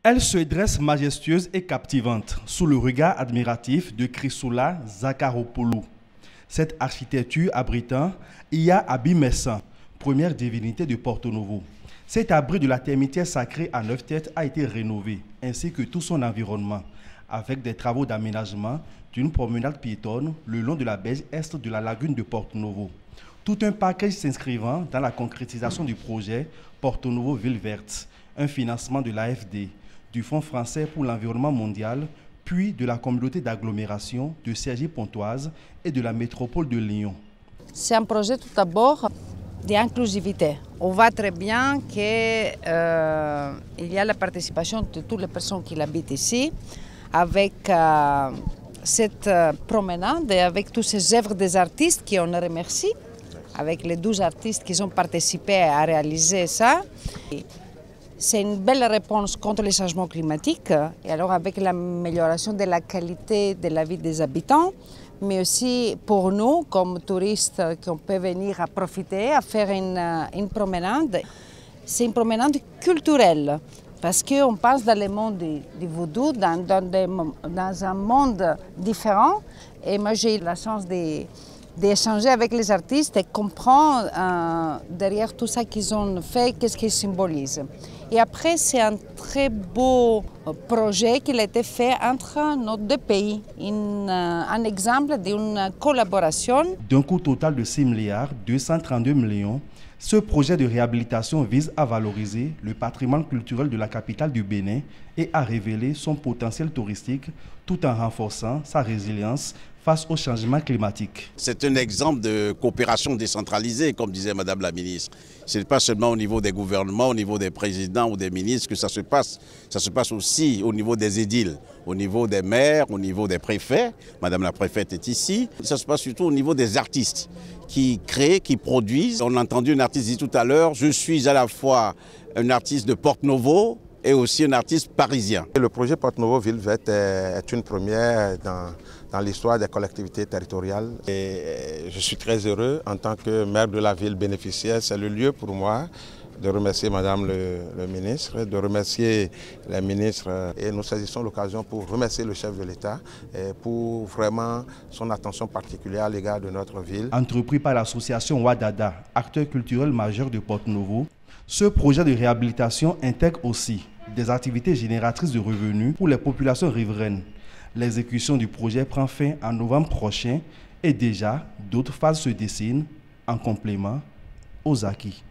Elle se dresse majestueuse et captivante sous le regard admiratif de Chrysoula Zakharopoulou. Cette architecture abritant Iya Abimessan, première divinité de Porto Novo. Cet abri de la termitière sacrée à 9 têtes a été rénové, ainsi que tout son environnement, avec des travaux d'aménagement d'une promenade piétonne le long de la baie est de la lagune de Porto Novo. Tout un package s'inscrivant dans la concrétisation du projet Porto Novo Ville Verte, un financement de l'AFD, du Fonds français pour l'environnement mondial, puis de la communauté d'agglomération de Cergy-Pontoise et de la métropole de Lyon. C'est un projet tout d'abord d'inclusivité. On voit très bien qu'il y a la participation de toutes les personnes qui habitent ici, avec cette promenade et avec toutes ces œuvres des artistes qui on remercie, avec les 12 artistes qui ont participé à réaliser ça. C'est une belle réponse contre les changements climatiques, et alors avec l'amélioration de la qualité de la vie des habitants, mais aussi pour nous, comme touristes, qu'on peut venir à profiter, à faire une promenade. C'est une promenade culturelle, parce qu'on passe dans le monde du vaudou, dans un monde différent. Et moi, j'ai eu la chance d'échanger avec les artistes et comprendre derrière tout ça qu'ils ont fait, qu'est-ce qu'ils symbolisent. Et après, c'est un très beau projet qui a été fait entre nos deux pays, un exemple d'une collaboration. D'un coût total de 6 milliards 232 millions, ce projet de réhabilitation vise à valoriser le patrimoine culturel de la capitale du Bénin et à révéler son potentiel touristique tout en renforçant sa résilience face au changement climatique. C'est un exemple de coopération décentralisée, comme disait Madame la ministre. Ce n'est pas seulement au niveau des gouvernements, au niveau des présidents ou des ministres que ça se passe aussi au niveau des édiles, au niveau des maires, au niveau des préfets. Madame la préfète est ici. Ça se passe surtout au niveau des artistes qui créent, qui produisent. On a entendu un artiste dire tout à l'heure, je suis à la fois un artiste de Porto Novo et aussi un artiste parisien. Le projet Porto Novo Ville Verte est une première dans l'histoire des collectivités territoriales. Et je suis très heureux en tant que maire de la ville bénéficiaire. C'est le lieu pour moi de remercier Madame le ministre, de remercier les ministres. Et nous saisissons l'occasion pour remercier le chef de l'État pour vraiment son attention particulière à l'égard de notre ville. Entrepris par l'association Wadada, acteur culturel majeur de Porto Novo, ce projet de réhabilitation intègre aussi des activités génératrices de revenus pour les populations riveraines. L'exécution du projet prend fin en novembre prochain et déjà d'autres phases se dessinent en complément aux acquis.